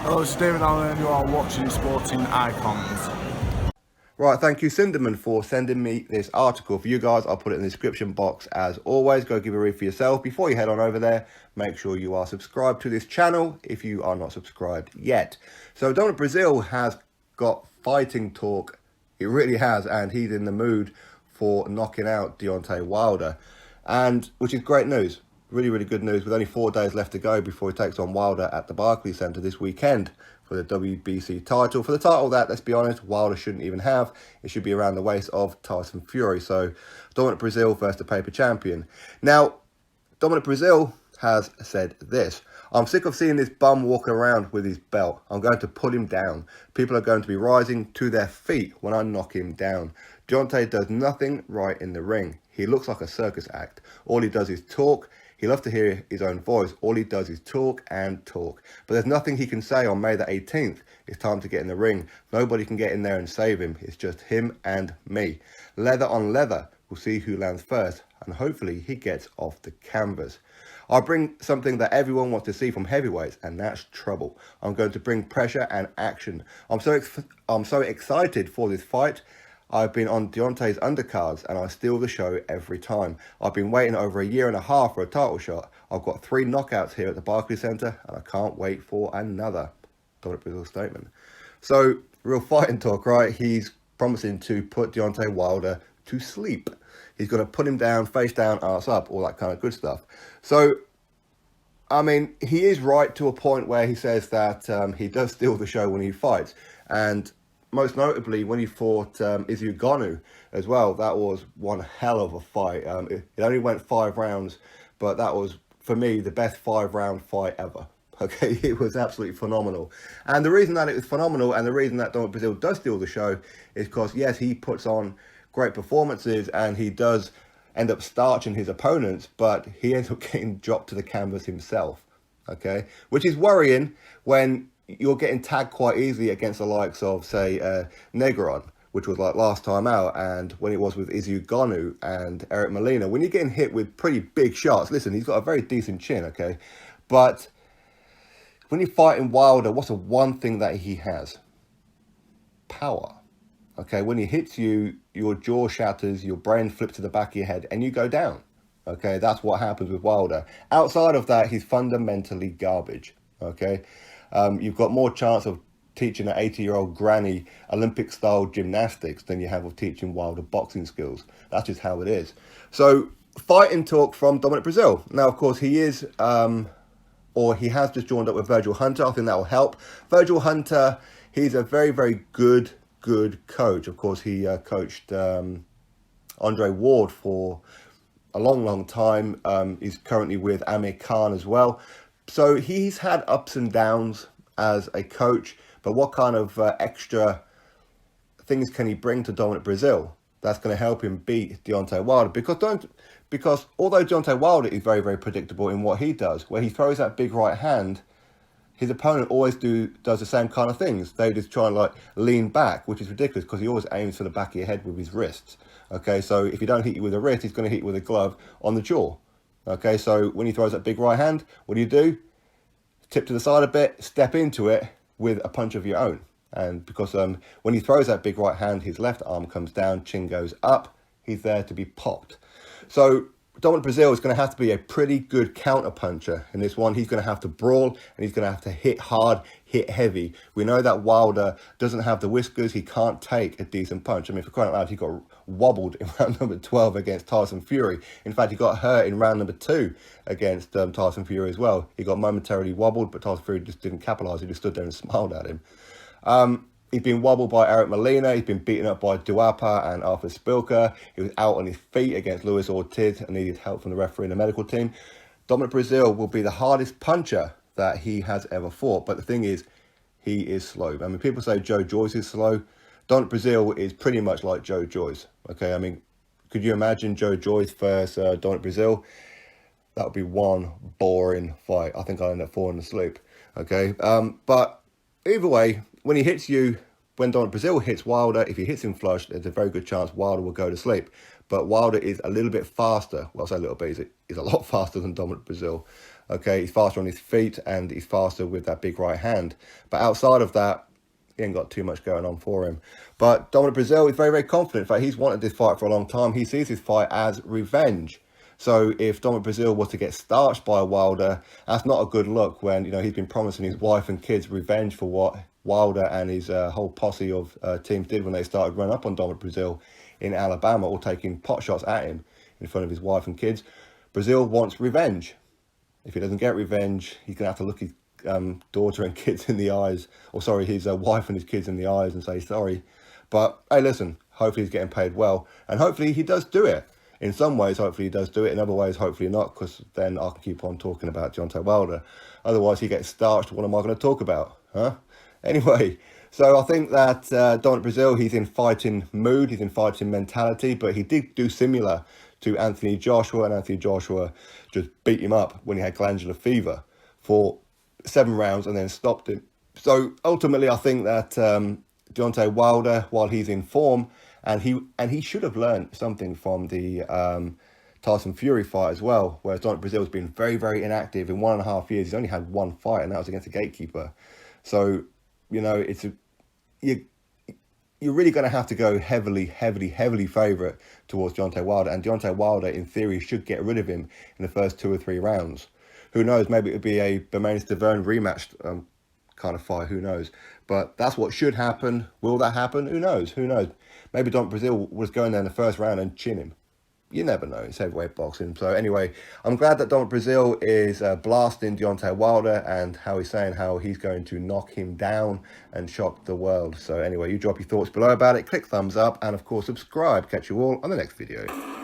Hello, it's David Allen and you are watching Sporting Icons. Right, thank you, Cinderman, for sending me this article. For you guys, I'll put it in the description box as always. Go give a read for yourself. Before you head on over there, make sure you are subscribed to this channel if you are not subscribed yet. So Dominic Breazeale has got fighting talk. He really has, and he's in the mood for knocking out Deontay Wilder, and which is great news. Really, really good news, with only 4 days left to go before he takes on Wilder at the Barclays Centre this weekend for the WBC title. For the title that, let's be honest, Wilder shouldn't even have. It should be around the waist of Tyson Fury. So Dominic Breazeale versus the paper champion. Now, Dominic Breazeale has said this: I'm sick of seeing this bum walking around with his belt. I'm going to put him down. People are going to be rising to their feet when I knock him down. Deontay does nothing right in the ring. He looks like a circus act. All he does is talk. He loves to hear his own voice. All he does is talk and talk. But there's nothing he can say on May the 18th. It's time to get in the ring. Nobody can get in there and save him. It's just him and me. Leather on leather. We'll see who lands first. And hopefully he gets off the canvas. I'll bring something that everyone wants to see from heavyweights, and that's trouble. I'm going to bring pressure and action. I'm so excited for this fight. I've been on Deontay's undercards and I steal the show every time. I've been waiting over a year and a half for a title shot. I've got 3 knockouts here at the Barclays Centre and I can't wait for another. Dominic Breazeale's statement. So, real fighting talk, right? He's promising to put Deontay Wilder to sleep. He's going to put him down, face down, arse up, all that kind of good stuff. So, I mean, he is right to a point where he says that he does steal the show when he fights. And most notably, when he fought Izzy Ngannou as well, that was one hell of a fight. It only went 5 rounds, but that was, for me, the best 5-round fight ever. Okay, it was absolutely phenomenal. And the reason that it was phenomenal and the reason that Dominic Breazeale does steal the show is because, yes, he puts on great performances and he does end up starching his opponents, but he ends up getting dropped to the canvas himself. Okay, which is worrying when you're getting tagged quite easily against the likes of, say, Negron, which was like last time out, and when it was with Izzy Ngannou and Eric Molina. When you're getting hit with pretty big shots, listen, he's got a very decent chin, okay? But when you're fighting Wilder, what's the one thing that he has? Power. Okay, when he hits you, your jaw shatters, your brain flips to the back of your head, and you go down. Okay, that's what happens with Wilder. Outside of that, he's fundamentally garbage. Okay, you've got more chance of teaching an 80-year-old granny Olympic-style gymnastics than you have of teaching Wilder boxing skills. That's just how it is. So, fighting talk from Dominic Breazeale. Now, of course, he is, or he has just joined up with Virgil Hunter. I think that will help. Virgil Hunter, he's a very, very good coach. Of course, he coached Andre Ward for a long time. He's currently with Amir Khan as well. So he's had ups and downs as a coach, but what kind of extra things can he bring to Dominic Breazeale that's going to help him beat Deontay Wilder? Because although Deontay Wilder is very, very predictable in what he does, where he throws that big right hand, his opponent always does the same kind of things. They just try and like lean back, which is ridiculous because he always aims for the back of your head with his wrists. Okay, so if he don't hit you with a wrist, he's going to hit you with a glove on the jaw. Okay, so when he throws that big right hand, what do? Tip to the side a bit, step into it with a punch of your own. And because when he throws that big right hand, his left arm comes down, chin goes up, he's there to be popped. So Dominic Breazeale is going to have to be a pretty good counter puncher in this one. He's going to have to brawl and he's going to have to hit hard, hit heavy. We know that Wilder doesn't have the whiskers. He can't take a decent punch. I mean, for crying out loud, he got wobbled in round number 12 against Tyson Fury. In fact, he got hurt in round number 2 against Tyson Fury as well. He got momentarily wobbled, but Tyson Fury just didn't capitalise. He just stood there and smiled at him. He's been wobbled by Eric Molina. He's been beaten up by Duapa and Arthur Spilker. He was out on his feet against Luis Ortiz and needed help from the referee and the medical team. Dominic Breazeale will be the hardest puncher that he has ever fought. But the thing is, he is slow. I mean, people say Joe Joyce is slow. Dominic Breazeale is pretty much like Joe Joyce. Okay, I mean, could you imagine Joe Joyce versus Dominic Breazeale? That would be one boring fight. I think I'll end up falling asleep. Okay, but either way, when he hits you, when Dominic Breazeale hits Wilder, if he hits him flush, there's a very good chance Wilder will go to sleep. But Wilder is a little bit faster. Well, I say a little bit, he's a lot faster than Dominic Breazeale. Okay, he's faster on his feet and he's faster with that big right hand. But outside of that, he ain't got too much going on for him. But Dominic Breazeale is very, very confident. In fact, he's wanted this fight for a long time. He sees this fight as revenge. So if Dominic Breazeale was to get starched by Wilder, that's not a good look when, he's been promising his wife and kids revenge for what Wilder and his whole posse of teams did when they started running up on Dominic Breazeale in Alabama, all taking pot shots at him in front of his wife and kids. Breazeale wants revenge. If he doesn't get revenge, he's going to have to look his daughter and kids in the eyes, his wife and his kids in the eyes and say sorry. But hey, listen, hopefully he's getting paid well, and hopefully he does do it. In some ways, hopefully he does do it. In other ways, hopefully not, because then I can keep on talking about Deontay Wilder. Otherwise, he gets starched. What am I going to talk about? Anyway, so I think that Dominic Breazeale, he's in fighting mood, he's in fighting mentality, but he did do similar to Anthony Joshua, and Anthony Joshua just beat him up when he had glandular fever for 7 rounds and then stopped him. So ultimately, I think that Deontay Wilder, while he's in form, and he should have learned something from the Tyson Fury fight as well, whereas Dominic Breazeale has been very, very inactive. In 1.5 years, he's only had 1 fight, and that was against a gatekeeper. So, you're really going to have to go heavily favourite towards Deontay Wilder. And Deontay Wilder, in theory, should get rid of him in the first 2 or 3 rounds. Who knows? Maybe it would be a Bermane-Stiverne rematch kind of fight. Who knows? But that's what should happen. Will that happen? Who knows? Maybe Dominic Breazeale was going there in the first round and chin him. You never know. It's heavyweight boxing. So anyway, I'm glad that Dominic Breazeale is blasting Deontay Wilder, and how he's saying how he's going to knock him down and shock the world. So anyway, you drop your thoughts below about it. Click thumbs up and, of course, subscribe. Catch you all on the next video.